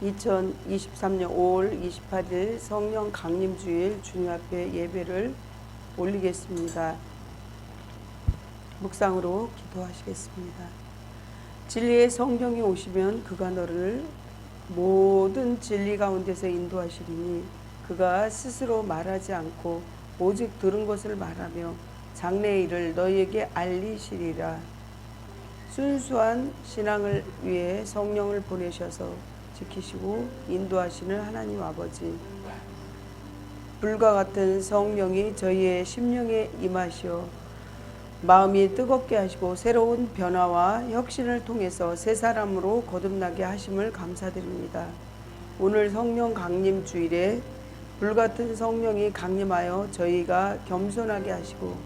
2023년 5월 28일 성령 강림주일 주님 앞에 예배를 올리겠습니다. 묵상으로 기도하시겠습니다. 진리의 성령이 오시면 그가 너를 모든 진리 가운데서 인도하시리니 그가 스스로 말하지 않고 오직 들은 것을 말하며 장래의 일을 너희에게 알리시리라. 순수한 신앙을 위해 성령을 보내셔서 지키시고 인도하시는 하나님 아버지, 불과 같은 성령이 저희의 심령에 임하시어 마음이 뜨겁게 하시고 새로운 변화와 혁신을 통해서 새 사람으로 거듭나게 하심을 감사드립니다. 오늘 성령 강림 주일에 불같은 성령이 강림하여 저희가 겸손하게 하시고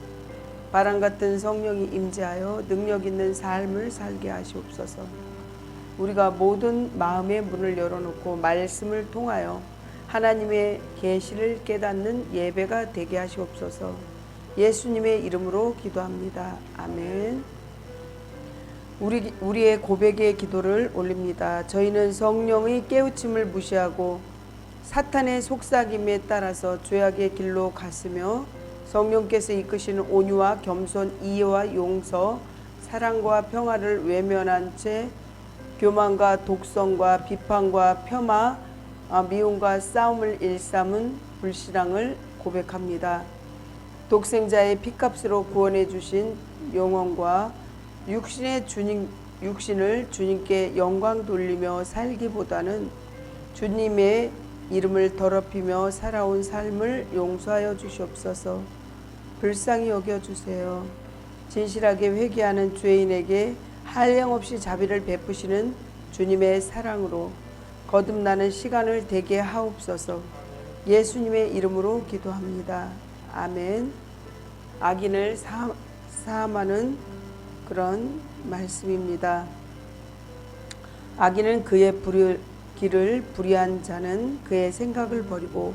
바람 같은 성령이 임재하여 능력 있는 삶을 살게 하시옵소서. 우리가 모든 마음의 문을 열어놓고 말씀을 통하여 하나님의 계시를 깨닫는 예배가 되게 하시옵소서. 예수님의 이름으로 기도합니다. 아멘. 우리의 고백의 기도를 올립니다. 저희는 성령의 깨우침을 무시하고 사탄의 속삭임에 따라서 죄악의 길로 갔으며 성령께서 이끄시는 온유와 겸손, 이해와 용서, 사랑과 평화를 외면한 채 교만과 독성과 비판과 폄하, 미움과 싸움을 일삼은 불신앙을 고백합니다. 독생자의 피값으로 구원해 주신 영혼과 육신을 주님께 영광 돌리며 살기보다는 주님의 이름을 더럽히며 살아온 삶을 용서하여 주시옵소서. 불쌍히 여겨주세요. 진실하게 회개하는 죄인에게 한량없이 자비를 베푸시는 주님의 사랑으로 거듭나는 시간을 되게 하옵소서. 예수님의 이름으로 기도합니다. 아멘. 악인을 사함하는 그런 말씀입니다. 악인은 그의 길을 불의한 자는 그의 생각을 버리고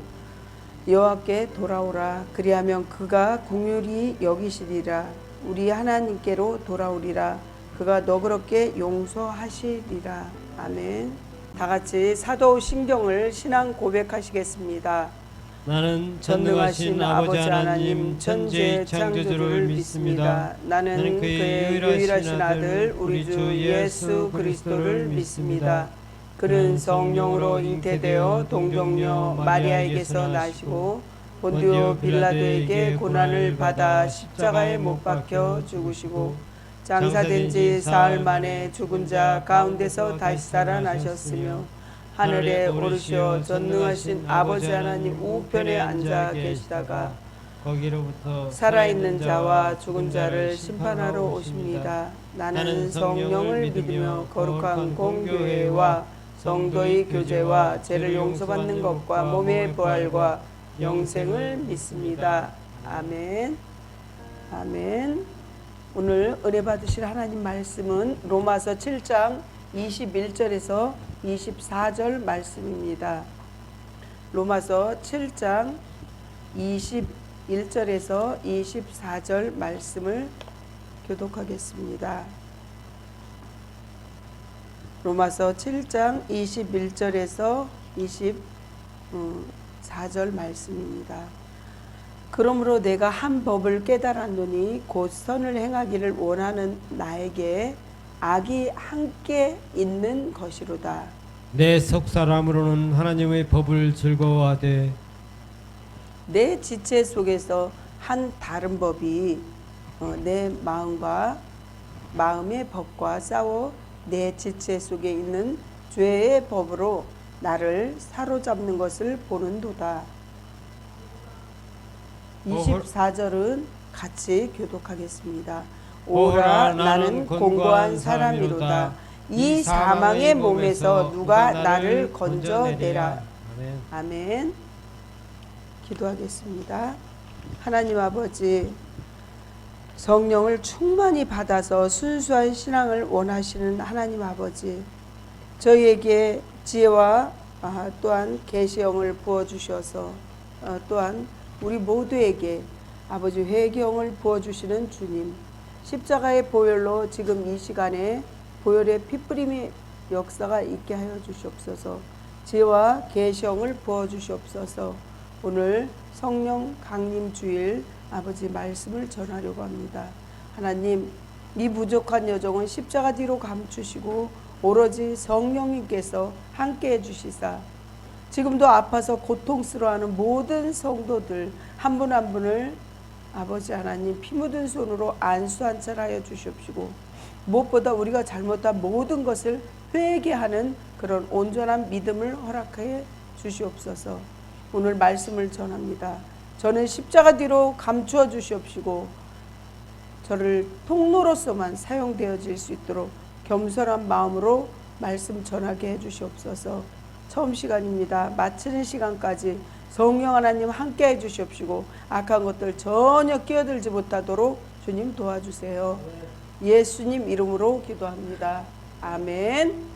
여호와께 돌아오라. 그리하면 그가 긍휼히 여기시리라. 우리 하나님께로 돌아오리라. 그가 너그럽게 용서하시리라. 아멘. 다 같이 사도신경을 신앙 고백하시겠습니다. 나는 전능하신 아버지 하나님 천지의 창조주를 믿습니다. 나는 그의 유일하신 아들 우리 주 예수 그리스도를 믿습니다. 그는 성령으로 잉태되어 동정녀 마리아에게서 나시고 본디오 빌라도에게 고난을 받아 십자가에 못 박혀 죽으시고 장사된 지 사흘 만에 죽은 자 가운데서 다시 살아나셨으며 하늘에 오르시어 전능하신 아버지 하나님 우편에 앉아 계시다가 거기로부터 살아있는 자와 죽은 자를 심판하러 오십니다. 나는 성령을 믿으며 거룩한 공교회와 성도의 교제와 죄를 용서받는 것과 몸의 부활과 영생을 믿습니다. 아멘. 아멘. 오늘 은혜 받으실 하나님 말씀은 로마서 7장 21절에서 24절 말씀입니다. 로마서 7장 21절에서 24절 말씀을 교독하겠습니다. 로마서 7장 21절에서 24절 말씀입니다. 그러므로 내가 한 법을 깨달았노니 곧 선을 행하기를 원하는 나에게 악이 함께 있는 것이로다. 내 속사람으로는 하나님의 법을 즐거워하되 내 지체 속에서 한 다른 법이 내 마음의 법과 싸워 내 지체 속에 있는 죄의 법으로 나를 사로잡는 것을 보는도다. 24절은 같이 교독하겠습니다. 오라 나는 공고한 사람이로다. 이 사망의 몸에서 누가 나를 건져내라. 아멘. 기도하겠습니다. 하나님 아버지, 성령을 충만히 받아서 순수한 신앙을 원하시는 하나님 아버지, 저희에게 지혜와 또한 계시형을 부어주셔서 또한 우리 모두에게 아버지 회개형을 부어주시는 주님, 십자가의 보혈로 지금 이 시간에 보혈의 피뿌림의 역사가 있게 하여 주시옵소서. 지혜와 계시형을 부어주시옵소서. 오늘 성령 강림 주일 아버지 말씀을 전하려고 합니다. 하나님, 이 부족한 여정은 십자가 뒤로 감추시고 오로지 성령님께서 함께 해주시사 지금도 아파서 고통스러워하는 모든 성도들 한 분 한 분을 아버지 하나님 피 묻은 손으로 안수안찰하여 주시옵시고 무엇보다 우리가 잘못한 모든 것을 회개하는 그런 온전한 믿음을 허락해 주시옵소서. 오늘 말씀을 전합니다. 저는 십자가 뒤로 감추어 주시옵시고 저를 통로로서만 사용되어질 수 있도록 겸손한 마음으로 말씀 전하게 해 주시옵소서. 처음 시간입니다. 마치는 시간까지 성령 하나님 함께 해 주시옵시고 악한 것들 전혀 끼어들지 못하도록 주님 도와주세요. 예수님 이름으로 기도합니다. 아멘.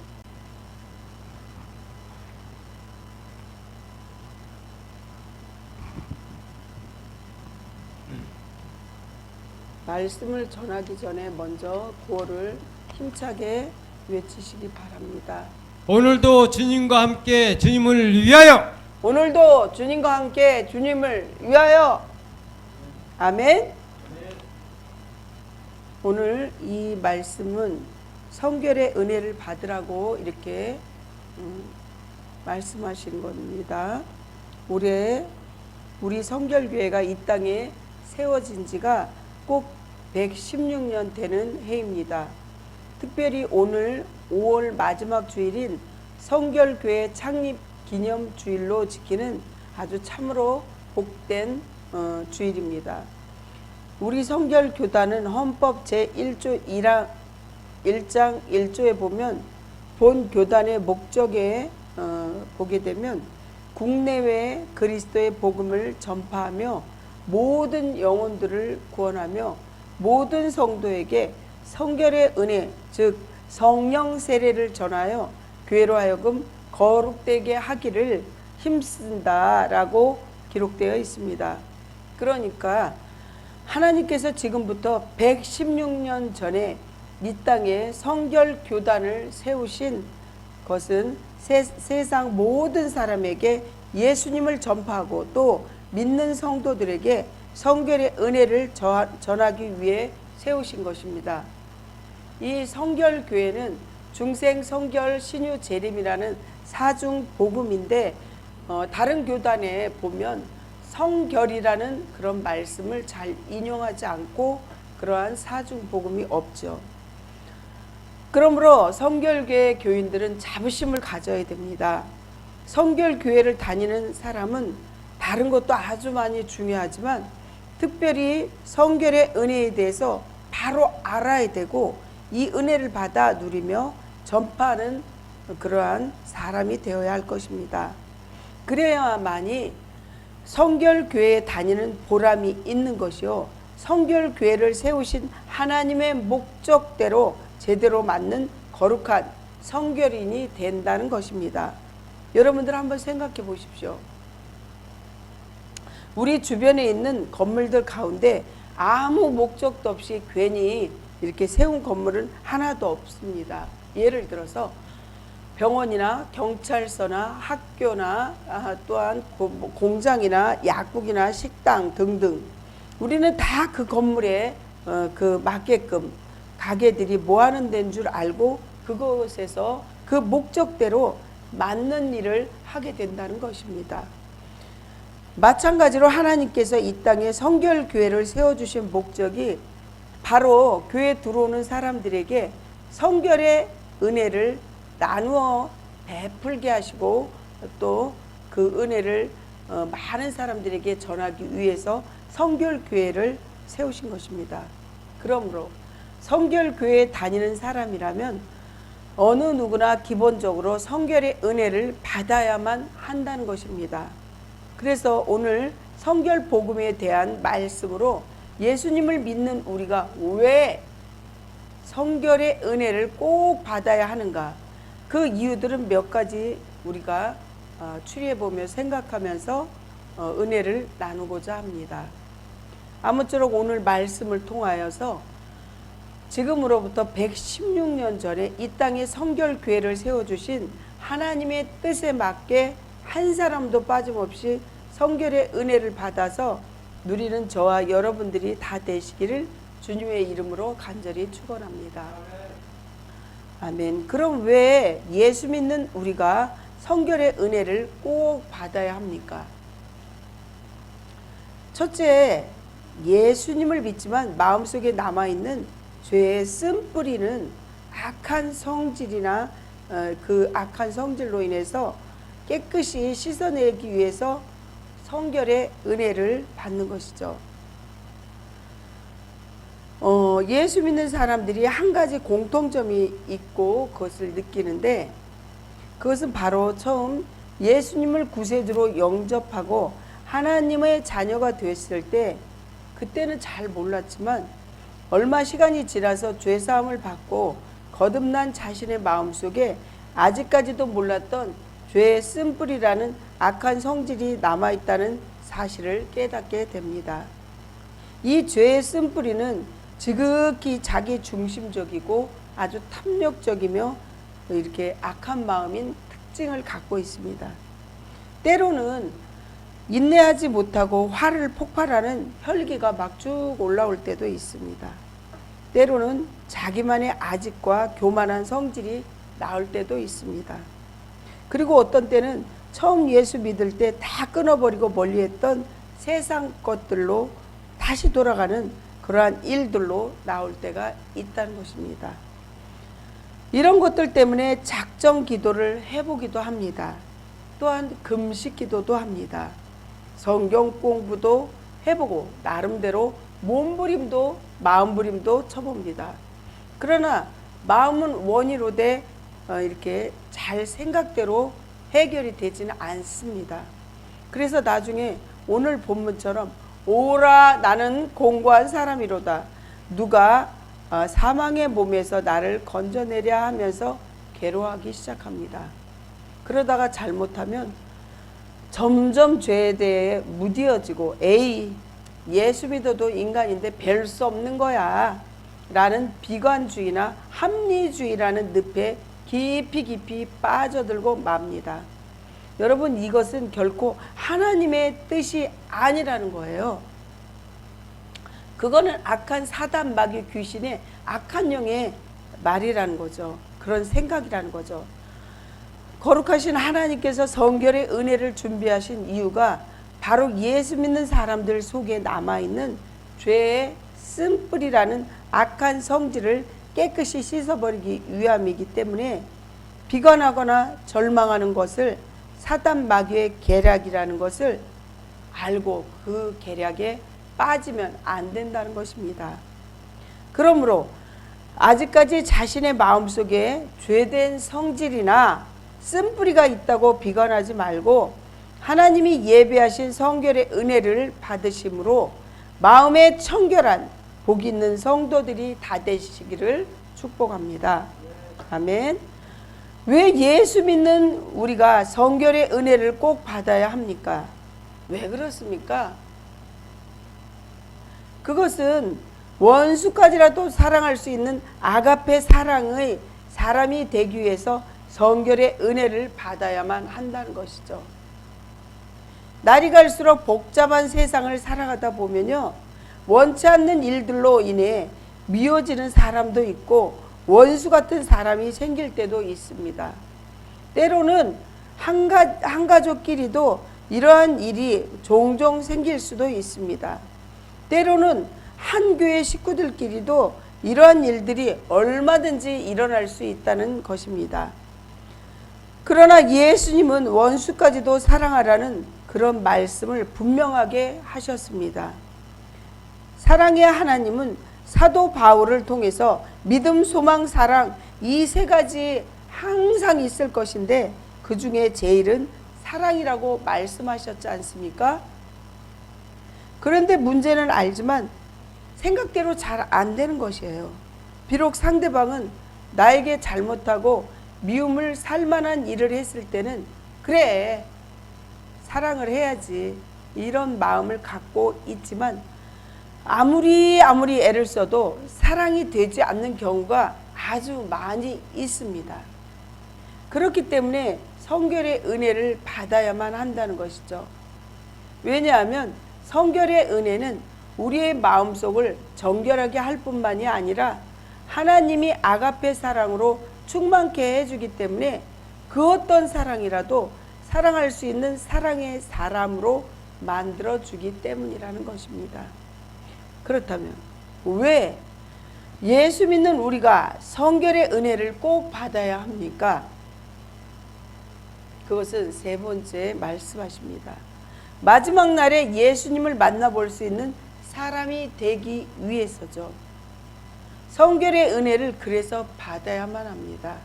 말씀을 전하기 전에 먼저 구호를 힘차게 외치시기 바랍니다. 오늘도 주님과 함께 주님을 위하여. 오늘도 주님과 함께 주님을 위하여. 아멘. 오늘 이 말씀은 성결의 은혜를 받으라고 이렇게 말씀하신 겁니다. 올해 우리 성결교회가 이 땅에 세워진 지가 꼭 116년 되는 해입니다. 특별히 오늘 5월 마지막 주일인 성결교회 창립 기념 주일로 지키는 아주 참으로 복된 주일입니다. 우리 성결교단은 헌법 제1조 1장 1조에 보면 본 교단의 목적에 보게 되면 국내외 그리스도의 복음을 전파하며 모든 영혼들을 구원하며 모든 성도에게 성결의 은혜 즉 성령 세례를 전하여 교회로 하여금 거룩되게 하기를 힘쓴다라고 기록되어 있습니다. 그러니까 하나님께서 지금부터 116년 전에 이 땅에 성결교단을 세우신 것은 세상 모든 사람에게 예수님을 전파하고 또 믿는 성도들에게 성결의 은혜를 전하기 위해 세우신 것입니다. 이 성결교회는 중생 성결 신유 재림이라는 사중 복음인데 다른 교단에 보면 성결이라는 그런 말씀을 잘 인용하지 않고 그러한 사중 복음이 없죠. 그러므로 성결교회 교인들은 자부심을 가져야 됩니다. 성결교회를 다니는 사람은 다른 것도 아주 많이 중요하지만 특별히 성결의 은혜에 대해서 바로 알아야 되고 이 은혜를 받아 누리며 전파하는 그러한 사람이 되어야 할 것입니다. 그래야만이 성결교회에 다니는 보람이 있는 것이요 성결교회를 세우신 하나님의 목적대로 제대로 맞는 거룩한 성결인이 된다는 것입니다. 여러분들 한번 생각해 보십시오. 우리 주변에 있는 건물들 가운데 아무 목적도 없이 괜히 이렇게 세운 건물은 하나도 없습니다. 예를 들어서 병원이나 경찰서나 학교나 또한 공장이나 약국이나 식당 등등 우리는 다 그 건물에 그 맞게끔 가게들이 뭐 하는 데인 줄 알고 그곳에서 그 목적대로 맞는 일을 하게 된다는 것입니다. 마찬가지로 하나님께서 이 땅에 성결교회를 세워주신 목적이 바로 교회에 들어오는 사람들에게 성결의 은혜를 나누어 베풀게 하시고 또 그 은혜를 많은 사람들에게 전하기 위해서 성결교회를 세우신 것입니다. 그러므로 성결교회에 다니는 사람이라면 어느 누구나 기본적으로 성결의 은혜를 받아야만 한다는 것입니다. 그래서 오늘 성결 복음에 대한 말씀으로 예수님을 믿는 우리가 왜 성결의 은혜를 꼭 받아야 하는가? 그 이유들은 몇 가지 우리가 추리해보며 생각하면서 은혜를 나누고자 합니다. 아무쪼록 오늘 말씀을 통하여서 지금으로부터 116년 전에 이 땅에 성결교회를 세워주신 하나님의 뜻에 맞게 한 사람도 빠짐없이 성결의 은혜를 받아서 누리는 저와 여러분들이 다 되시기를 주님의 이름으로 간절히 축원합니다. 아멘. 그럼 왜 예수 믿는 우리가 성결의 은혜를 꼭 받아야 합니까? 첫째, 예수님을 믿지만 마음속에 남아있는 죄의 쓴뿌리는 악한 성질이나 그 악한 성질로 인해서 깨끗이 씻어내기 위해서 성결의 은혜를 받는 것이죠. 예수 믿는 사람들이 한 가지 공통점이 있고 그것을 느끼는데, 그것은 바로 처음 예수님을 구세주로 영접하고 하나님의 자녀가 됐을 때, 그때는 잘 몰랐지만 얼마 시간이 지나서 죄사함을 받고 거듭난 자신의 마음속에 아직까지도 몰랐던 죄의 쓴뿌리라는 악한 성질이 남아있다는 사실을 깨닫게 됩니다. 이 죄의 쓴뿌리는 지극히 자기 중심적이고 아주 탐욕적이며 이렇게 악한 마음인 특징을 갖고 있습니다. 때로는 인내하지 못하고 화를 폭발하는 혈기가 막 쭉 올라올 때도 있습니다. 때로는 자기만의 아집과 교만한 성질이 나올 때도 있습니다. 그리고 어떤 때는 처음 예수 믿을 때 다 끊어버리고 멀리했던 세상 것들로 다시 돌아가는 그러한 일들로 나올 때가 있다는 것입니다. 이런 것들 때문에 작정 기도를 해보기도 합니다. 또한 금식 기도도 합니다. 성경 공부도 해보고 나름대로 몸부림도 마음부림도 쳐봅니다. 그러나 마음은 원이로 돼 이렇게 잘 생각대로 해결이 되지는 않습니다. 그래서 나중에 오늘 본문처럼 오라 나는 공고한 사람이로다, 누가 사망의 몸에서 나를 건져내랴 하면서 괴로워하기 시작합니다. 그러다가 잘못하면 점점 죄에 대해 무디어지고 에이 예수 믿어도 인간인데 별 수 없는 거야 라는 비관주의나 합리주의라는 늪에 깊이 빠져들고 맙니다. 여러분, 이것은 결코 하나님의 뜻이 아니라는 거예요. 그거는 악한 사단 마귀 귀신의 악한 영의 말이라는 거죠. 그런 생각이라는 거죠. 거룩하신 하나님께서 성결의 은혜를 준비하신 이유가 바로 예수 믿는 사람들 속에 남아있는 죄의 쓴뿌리라는 악한 성질을 깨끗이 씻어버리기 위함이기 때문에 비관하거나 절망하는 것을 사단 마귀의 계략이라는 것을 알고 그 계략에 빠지면 안 된다는 것입니다. 그러므로 아직까지 자신의 마음속에 죄된 성질이나 쓴뿌리가 있다고 비관하지 말고 하나님이 예배하신 성결의 은혜를 받으심으로 마음에 청결한 복 있는 성도들이 다 되시기를 축복합니다. 아멘. 왜 예수 믿는 우리가 성결의 은혜를 꼭 받아야 합니까? 왜 그렇습니까? 그것은 원수까지라도 사랑할 수 있는 아가페 사랑의 사람이 되기 위해서 성결의 은혜를 받아야만 한다는 것이죠. 날이 갈수록 복잡한 세상을 살아가다 보면요, 원치 않는 일들로 인해 미워지는 사람도 있고 원수 같은 사람이 생길 때도 있습니다. 때로는 한 가족끼리도 이러한 일이 종종 생길 수도 있습니다. 때로는 한 교회 식구들끼리도 이러한 일들이 얼마든지 일어날 수 있다는 것입니다. 그러나 예수님은 원수까지도 사랑하라는 그런 말씀을 분명하게 하셨습니다. 사랑의 하나님은 사도 바울을 통해서 믿음, 소망, 사랑 이 세 가지 항상 있을 것인데 그 중에 제일은 사랑이라고 말씀하셨지 않습니까? 그런데 문제는 알지만 생각대로 잘 안 되는 것이에요. 비록 상대방은 나에게 잘못하고 미움을 살 만한 일을 했을 때는 그래, 사랑을 해야지 이런 마음을 갖고 있지만 아무리 애를 써도 사랑이 되지 않는 경우가 아주 많이 있습니다. 그렇기 때문에 성결의 은혜를 받아야만 한다는 것이죠. 왜냐하면 성결의 은혜는 우리의 마음속을 정결하게 할 뿐만이 아니라 하나님이 아가페 사랑으로 충만케 해주기 때문에 그 어떤 사랑이라도 사랑할 수 있는 사랑의 사람으로 만들어주기 때문이라는 것입니다. 그렇다면 왜 예수 믿는 우리가 성결의 은혜를 꼭 받아야 합니까? 그것은 세 번째 말씀하십니다. 마지막 날에 예수님을 만나볼 수 있는 사람이 되기 위해서죠. 성결의 은혜를 그래서 받아야만 합니다.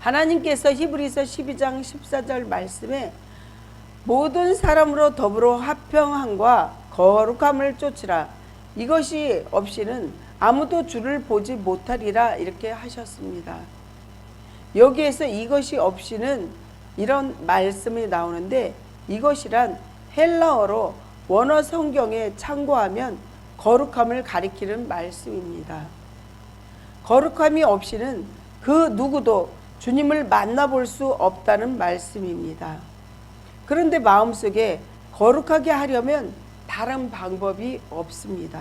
하나님께서 히브리서 12장 14절 말씀에 모든 사람으로 더불어 화평함과 거룩함을 쫓으라. 이것이 없이는 아무도 주를 보지 못하리라 이렇게 하셨습니다. 여기에서 이것이 없이는 이런 말씀이 나오는데 이것이란 헬라어로 원어 성경에 참고하면 거룩함을 가리키는 말씀입니다. 거룩함이 없이는 그 누구도 주님을 만나볼 수 없다는 말씀입니다. 그런데 마음속에 거룩하게 하려면 다른 방법이 없습니다.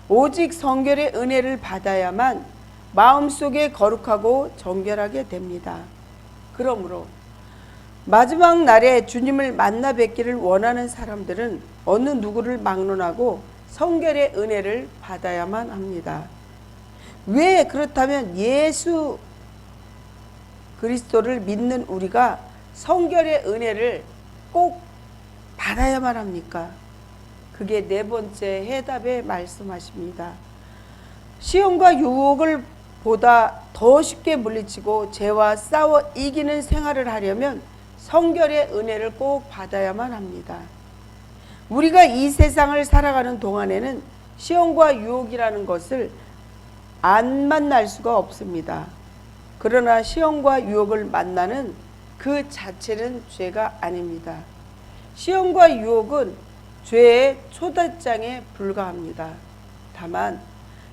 오직 성결의 은혜를 받아야만 마음속에 거룩하고 정결하게 됩니다. 그러므로 마지막 날에 주님을 만나 뵙기를 원하는 사람들은 어느 누구를 막론하고 성결의 은혜를 받아야만 합니다. 왜 그렇다면 예수 그리스도를 믿는 우리가 성결의 은혜를 꼭 받아야만 합니까? 그게 네 번째 해답에 말씀하십니다. 시험과 유혹을 보다 더 쉽게 물리치고 죄와 싸워 이기는 생활을 하려면 성결의 은혜를 꼭 받아야만 합니다. 우리가 이 세상을 살아가는 동안에는 시험과 유혹이라는 것을 안 만날 수가 없습니다. 그러나 시험과 유혹을 만나는 그 자체는 죄가 아닙니다. 시험과 유혹은 죄의 초대장에 불과합니다. 다만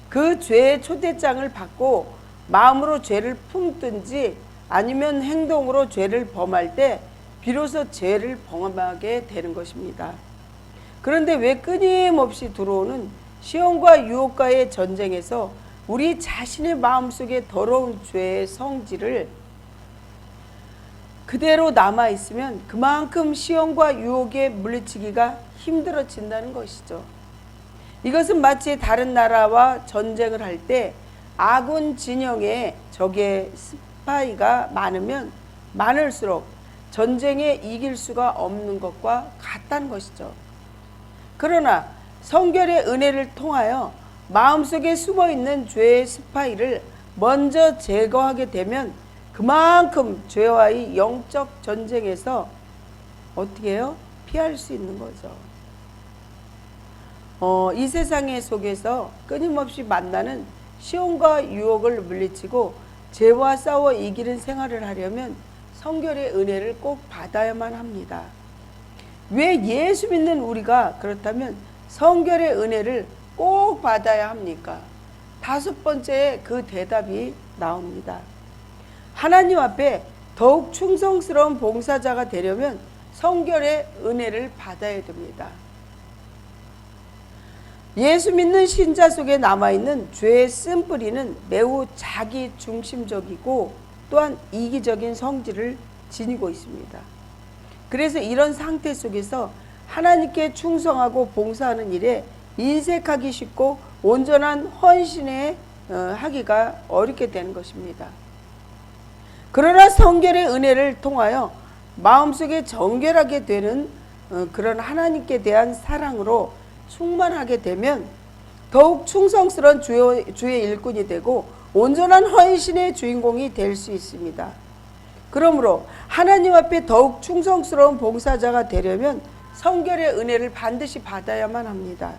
그 죄의 초대장을 받고 마음으로 죄를 품든지 아니면 행동으로 죄를 범할 때 비로소 죄를 범하게 되는 것입니다. 그런데 왜 끊임없이 들어오는 시험과 유혹과의 전쟁에서 우리 자신의 마음속에 더러운 죄의 성질을 그대로 남아있으면 그만큼 시험과 유혹에 물리치기가 힘들어진다는 것이죠. 이것은 마치 다른 나라와 전쟁을 할 때 아군 진영에 적의 스파이가 많으면 많을수록 전쟁에 이길 수가 없는 것과 같다는 것이죠. 그러나 성결의 은혜를 통하여 마음속에 숨어있는 죄의 스파이를 먼저 제거하게 되면 그만큼 죄와의 영적 전쟁에서 어떻게 해요? 피할 수 있는 거죠. 이 세상의 속에서 끊임없이 만나는 시험과 유혹을 물리치고 죄와 싸워 이기는 생활을 하려면 성결의 은혜를 꼭 받아야만 합니다. 왜 예수 믿는 우리가 그렇다면 성결의 은혜를 꼭 받아야 합니까? 다섯 번째 그 대답이 나옵니다. 하나님 앞에 더욱 충성스러운 봉사자가 되려면 성결의 은혜를 받아야 됩니다. 예수 믿는 신자 속에 남아있는 죄의 쓴뿌리는 매우 자기 중심적이고 또한 이기적인 성질을 지니고 있습니다. 그래서 이런 상태 속에서 하나님께 충성하고 봉사하는 일에 인색하기 쉽고 온전한 헌신에 하기가 어렵게 되는 것입니다. 그러나 성결의 은혜를 통하여 마음속에 정결하게 되는 그런 하나님께 대한 사랑으로 충만하게 되면 더욱 충성스러운 주의 일꾼이 되고 온전한 헌신의 주인공이 될 수 있습니다. 그러므로 하나님 앞에 더욱 충성스러운 봉사자가 되려면 성결의 은혜를 반드시 받아야만 합니다.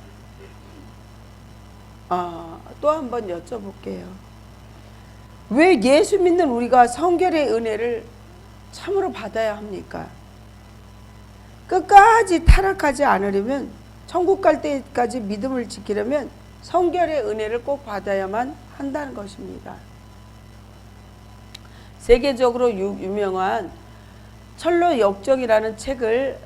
또 한 번 여쭤볼게요. 왜 예수 믿는 우리가 성결의 은혜를 참으로 받아야 합니까? 끝까지 타락하지 않으려면, 천국 갈 때까지 믿음을 지키려면 성결의 은혜를 꼭 받아야만 한다는 것입니다. 세계적으로 유명한 철로 역정이라는 책을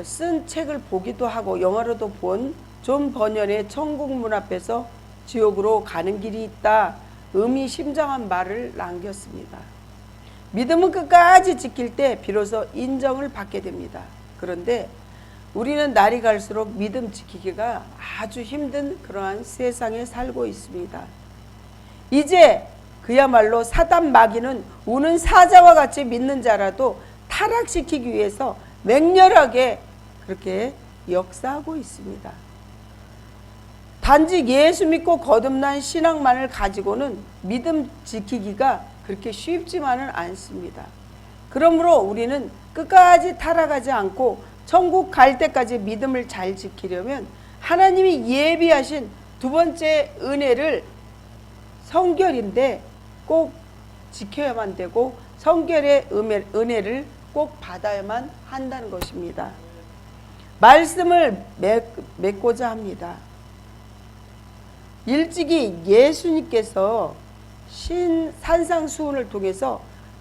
쓴 책을 보기도 하고 영화로도 본 존 버년의 천국 문 앞에서 지옥으로 가는 길이 있다 의미심장한 말을 남겼습니다. 믿음은 끝까지 지킬 때 비로소 인정을 받게 됩니다. 그런데 우리는 날이 갈수록 믿음 지키기가 아주 힘든 그러한 세상에 살고 있습니다. 이제 그야말로 사단 마귀는 우는 사자와 같이 믿는 자라도 타락시키기 위해서 맹렬하게 그렇게 역사하고 있습니다. 단지 예수 믿고 거듭난 신앙만을 가지고는 믿음 지키기가 그렇게 쉽지만은 않습니다. 그러므로 우리는 끝까지 타락하지 않고 천국 갈 때까지 믿음을 잘 지키려면 하나님이 예비하신 두 번째 은혜를 성결인데 꼭 지켜야만 되고 성결의 은혜를 꼭 받아야만 한다는 것입니다. 말씀을 맺고자 합니다. 일찍이 예수님께서 산상수훈을 통해서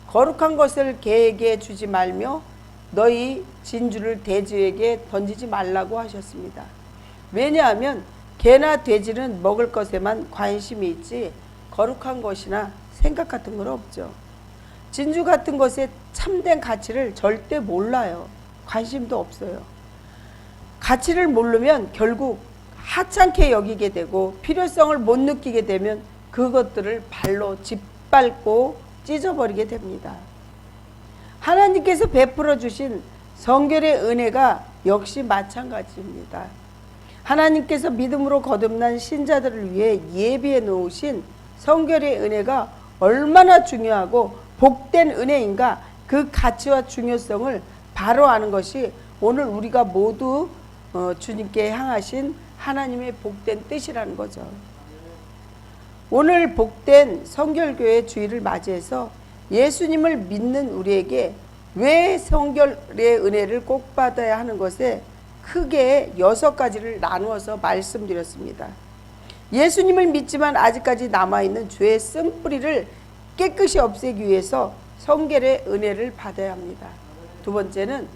거룩한 것을 개에게 주지 말며 너희 진주를 돼지에게 던지지 말라고 하셨습니다. 왜냐하면 개나 돼지는 먹을 것에만 관심이 있지 거룩한 것이나 생각 같은 건 없죠. 진주 같은 것의 참된 가치를 절대 몰라요. 관심도 없어요. 가치를 모르면 결국 하찮게 여기게 되고 필요성을 못 느끼게 되면 그것들을 발로 짓밟고 찢어버리게 됩니다. 하나님께서 베풀어 주신 성결의 은혜가 역시 마찬가지입니다. 하나님께서 믿음으로 거듭난 신자들을 위해 예비해 놓으신 성결의 은혜가 얼마나 중요하고 복된 은혜인가 그 가치와 중요성을 바로 아는 것이 오늘 우리가 모두 주님께 향하신 하나님의 복된 뜻이라는 거죠. 오늘 복된 성결교회 주일을 맞이해서 예수님을 믿는 우리에게 왜 성결의 은혜를 꼭 받아야 하는 것에 크게 6가지를 나누어서 말씀드렸습니다. 예수님을 믿지만 아직까지 남아있는 죄의 쓴뿌리를 깨끗이 없애기 위해서 성결의 은혜를 받아야 합니다. 두 번째는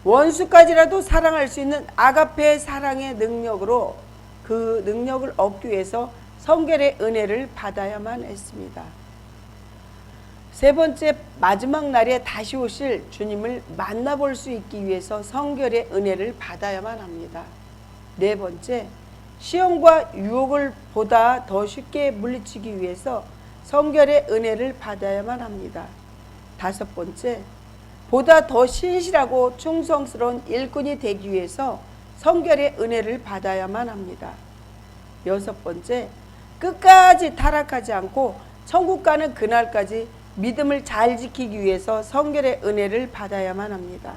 원수까지라도 사랑할 수 있는 아가페 사랑의 능력으로 그 능력을 얻기 위해서 성결의 은혜를 받아야만 했습니다. 세 번째, 마지막 날에 다시 오실 주님을 만나볼 수 있기 위해서 성결의 은혜를 받아야만 합니다. 네 번째, 시험과 유혹을 보다 더 쉽게 물리치기 위해서 성결의 은혜를 받아야만 합니다. 다섯 번째, 보다 더 신실하고 충성스러운 일꾼이 되기 위해서 성결의 은혜를 받아야만 합니다. 여섯 번째, 끝까지 타락하지 않고 천국 가는 그날까지 믿음을 잘 지키기 위해서 성결의 은혜를 받아야만 합니다.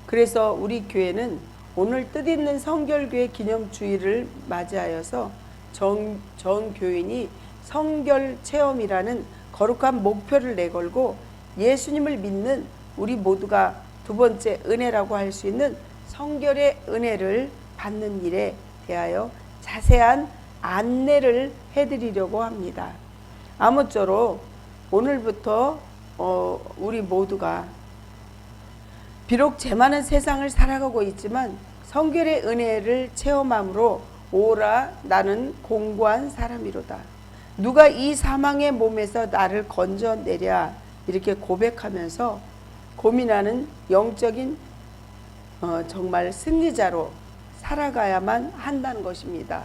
그래서 우리 교회는 오늘 뜻있는 성결교회 기념주일을 맞이하여서 전 교인이 성결 체험이라는 거룩한 목표를 내걸고 예수님을 믿는 우리 모두가 두 번째 은혜라고 할 수 있는 성결의 은혜를 받는 일에 대하여 자세한 안내를 해드리려고 합니다. 아무쪼록 오늘부터 우리 모두가 비록 죄 많은 세상을 살아가고 있지만 성결의 은혜를 체험함으로 오라 나는 공고한 사람이로다. 누가 이 사망의 몸에서 나를 건져내랴 이렇게 고백하면서 고민하는 영적인 정말 승리자로 살아가야만 한다는 것입니다.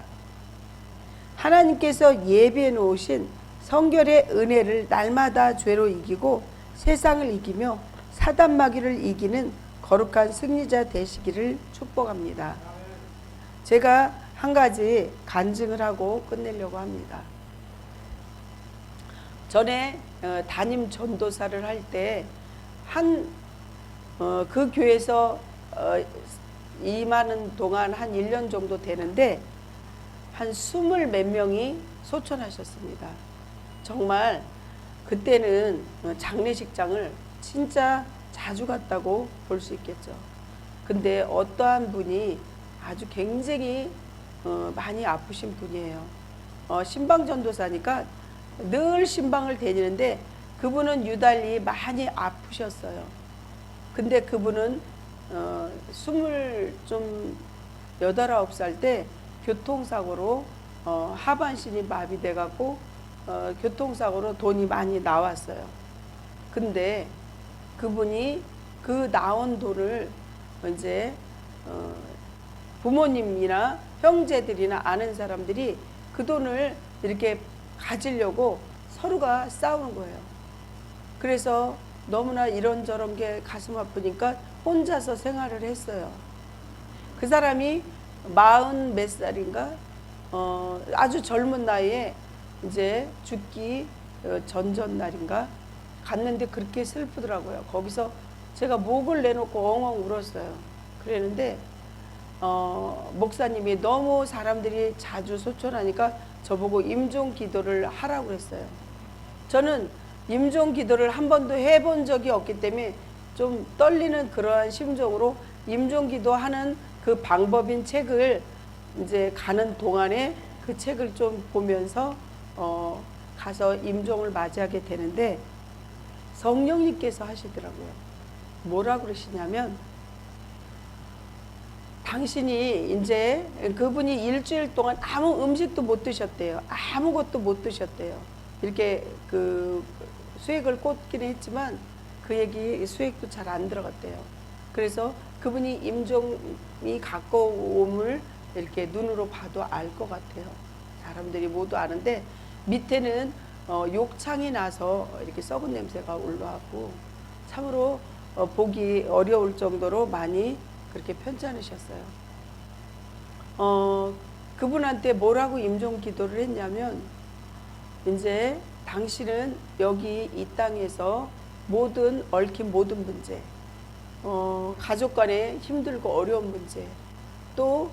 하나님께서 예비해 놓으신 성결의 은혜를 날마다 죄로 이기고 세상을 이기며 사단 마귀를 이기는 거룩한 승리자 되시기를 축복합니다. 제가 한 가지 간증을 하고 끝내려고 합니다. 전에 담임 전도사를 할 때 그 교회에서 임하는 동안 한 1년 정도 되는데 한 20 몇 명이 소천하셨습니다. 정말 그때는 장례식장을 진짜 자주 갔다고 볼 수 있겠죠. 근데 어떠한 분이 아주 굉장히 많이 아프신 분이에요. 신방전도사니까 늘 신방을 다니는데 그분은 유달리 많이 아프셨어요. 근데 그분은 8, 9살 때 교통사고로 하반신이 마비돼 갖고 교통사고로 돈이 많이 나왔어요. 근데 그분이 그 나온 돈을 이제 부모님이나 형제들이나 아는 사람들이 그 돈을 이렇게 가지려고 서로가 싸우는 거예요. 그래서 너무나 이런저런 게 가슴 아프니까 혼자서 생활을 했어요. 그 사람이 40 몇 살인가 아주 젊은 나이에 이제 죽기 전전날인가 갔는데 그렇게 슬프더라고요. 거기서 제가 목을 내놓고 엉엉 울었어요. 그랬는데 목사님이 너무 사람들이 자주 소천하니까 저보고 임종 기도를 하라고 했어요. 저는 임종 기도를 한 번도 해본 적이 없기 때문에 좀 떨리는 그러한 심정으로 임종 기도하는 그 방법인 책을 이제 가는 동안에 그 책을 좀 보면서 가서 임종을 맞이하게 되는데 성령님께서 하시더라고요. 뭐라 그러시냐면 당신이 이제 그분이 일주일 동안 아무 음식도 못 드셨대요. 아무것도 못 드셨대요. 이렇게 그 수액을 꽂기는 했지만 그 얘기 수액도 잘 안 들어갔대요. 그래서 그분이 임종이 가까움을 이렇게 눈으로 봐도 알 것 같아요. 사람들이 모두 아는데 밑에는 욕창이 나서 이렇게 썩은 냄새가 올라왔고 참으로 보기 어려울 정도로 많이 그렇게 편찮으셨어요. 그분한테 뭐라고 임종 기도를 했냐면 이제 당신은 여기 이 땅에서 얽힌 모든 문제, 가족 간에 힘들고 어려운 문제, 또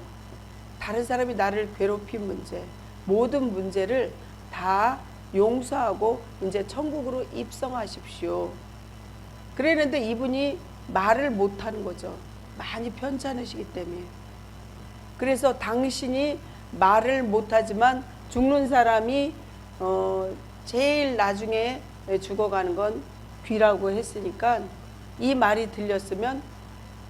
다른 사람이 나를 괴롭힌 문제, 모든 문제를 다 용서하고 이제 천국으로 입성하십시오. 그랬는데 이분이 말을 못하는 거죠. 많이 편찮으시기 때문에. 그래서 당신이 말을 못하지만 죽는 사람이 제일 나중에 죽어가는 건 귀라고 했으니까 이 말이 들렸으면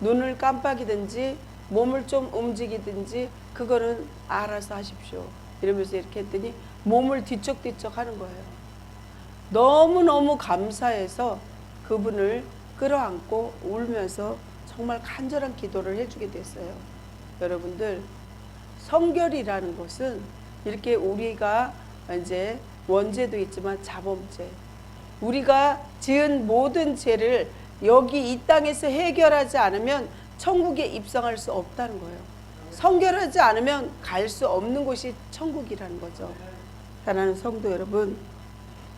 눈을 깜빡이든지 몸을 좀 움직이든지 그거는 알아서 하십시오. 이러면서 이렇게 했더니 몸을 뒤척뒤척 하는 거예요. 너무너무 감사해서 그분을 끌어안고 울면서 정말 간절한 기도를 해주게 됐어요. 여러분들, 성결이라는 것은 이렇게 우리가 이제 원죄도 있지만 자범죄, 우리가 지은 모든 죄를 여기 이 땅에서 해결하지 않으면 천국에 입성할 수 없다는 거예요. 성결하지 않으면 갈 수 없는 곳이 천국이라는 거죠. 사랑하는 성도 여러분,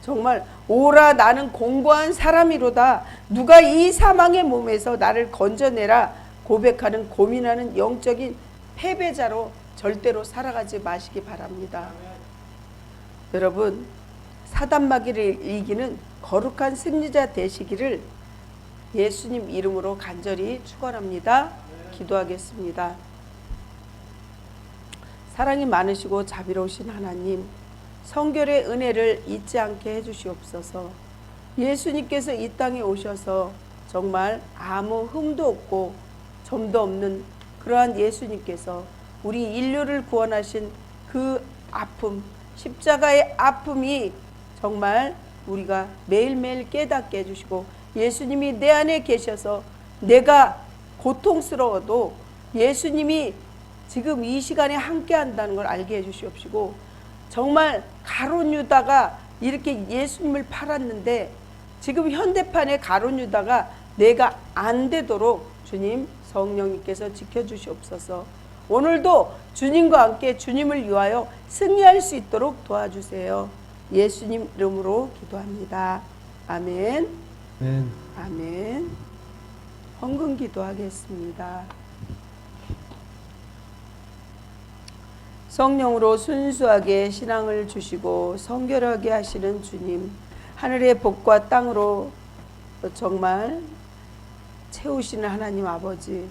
정말 오라 나는 공고한 사람이로다, 누가 이 사망의 몸에서 나를 건져내라 고백하는 고민하는 영적인 패배자로 절대로 살아가지 마시기 바랍니다. 여러분, 사단마귀를 이기는 거룩한 승리자 되시기를 예수님 이름으로 간절히 축원합니다. 기도하겠습니다. 사랑이 많으시고 자비로우신 하나님, 성결의 은혜를 잊지 않게 해주시옵소서. 예수님께서 이 땅에 오셔서 정말 아무 흠도 없고 점도 없는 그러한 예수님께서 우리 인류를 구원하신 그 아픔, 십자가의 아픔이 정말 우리가 매일매일 깨닫게 해주시고, 예수님이 내 안에 계셔서 내가 고통스러워도 예수님이 지금 이 시간에 함께 한다는 걸 알게 해주시옵시고, 정말 가룟 유다가 이렇게 예수님을 팔았는데 지금 현대판의 가룟 유다가 내가 안 되도록 주님 성령님께서 지켜주시옵소서. 오늘도 주님과 함께 주님을 위하여 승리할 수 있도록 도와주세요. 예수님 이름으로 기도합니다. 아멘. 아멘. 아멘. 헌금 기도하겠습니다. 성령으로 순수하게 신앙을 주시고 성결하게 하시는 주님, 하늘의 복과 땅으로 정말 채우시는 하나님 아버지,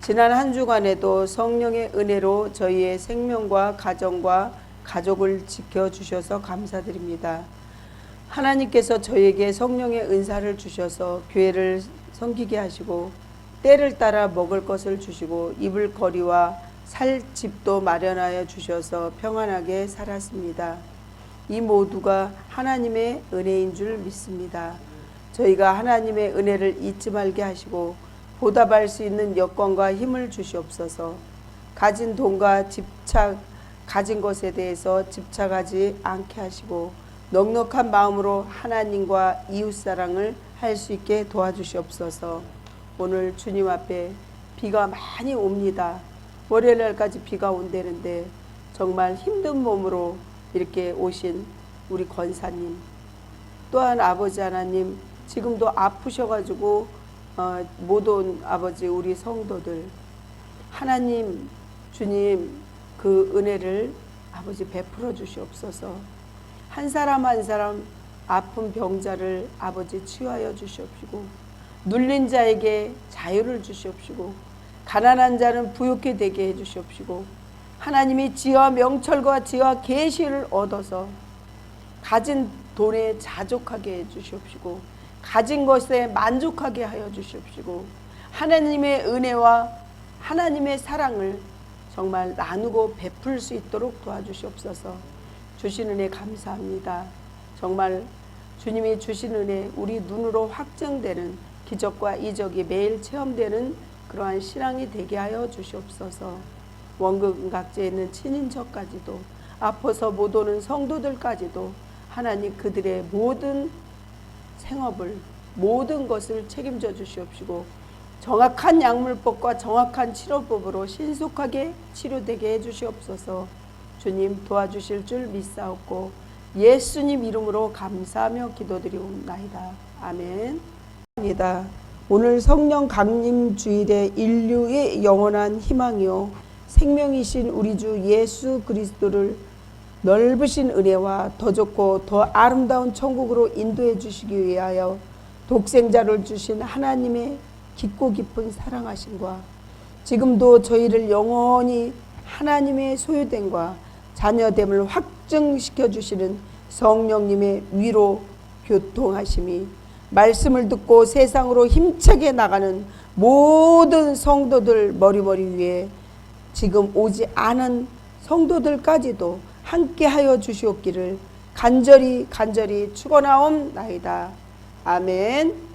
지난 한 주간에도 성령의 은혜로 저희의 생명과 가정과 가족을 지켜주셔서 감사드립니다. 하나님께서 저에게 성령의 은사를 주셔서 교회를 섬기게 하시고 때를 따라 먹을 것을 주시고 입을 거리와 살 집도 마련하여 주셔서 평안하게 살았습니다. 이 모두가 하나님의 은혜인 줄 믿습니다. 저희가 하나님의 은혜를 잊지 말게 하시고 보답할 수 있는 여건과 힘을 주시옵소서. 가진 돈과 집착, 가진 것에 대해서 집착하지 않게 하시고 넉넉한 마음으로 하나님과 이웃사랑을 할 수 있게 도와주시옵소서. 오늘 주님 앞에 비가 많이 옵니다. 월요일 날까지 비가 온다는데 정말 힘든 몸으로 이렇게 오신 우리 권사님, 또한 아버지 하나님, 지금도 아프셔가지고 못 온 아버지 우리 성도들, 하나님 주님 그 은혜를 아버지 베풀어 주시옵소서. 한 사람 한 사람 아픈 병자를 아버지 치유하여 주시옵시고 눌린 자에게 자유를 주시옵시고 가난한 자는 부유케 되게 해 주시옵시고 하나님이 지혜와 명철과 지혜와 계시를 얻어서 가진 돈에 자족하게 해 주시옵시고 가진 것에 만족하게 하여 주시옵시고 하나님의 은혜와 하나님의 사랑을 정말 나누고 베풀 수 있도록 도와주시옵소서. 주신 은혜 감사합니다. 정말 주님이 주신 은혜 우리 눈으로 확증되는 기적과 이적이 매일 체험되는 그러한 신앙이 되게 하여 주시옵소서. 원근각지에 있는 친인척까지도 아파서 못 오는 성도들까지도 하나님 그들의 모든 생업을 모든 것을 책임져 주시옵시고 정확한 약물법과 정확한 치료법으로 신속하게 치료되게 해주시옵소서. 주님 도와주실 줄 믿사옵고 예수님 이름으로 감사하며 기도드리옵나이다. 아멘. 오늘 성령 강림 주일에 인류의 영원한 희망이요 생명이신 우리 주 예수 그리스도를 넓으신 은혜와 더 좋고 더 아름다운 천국으로 인도해 주시기 위하여 독생자를 주신 하나님의 깊고 깊은 사랑하심과 지금도 저희를 영원히 하나님의 소유됨과 자녀됨을 확증시켜 주시는 성령님의 위로 교통하심이 말씀을 듣고 세상으로 힘차게 나가는 모든 성도들 머리머리 위에 지금 오지 않은 성도들까지도 함께하여 주시옵기를 간절히 축원하옵나이다. 아멘.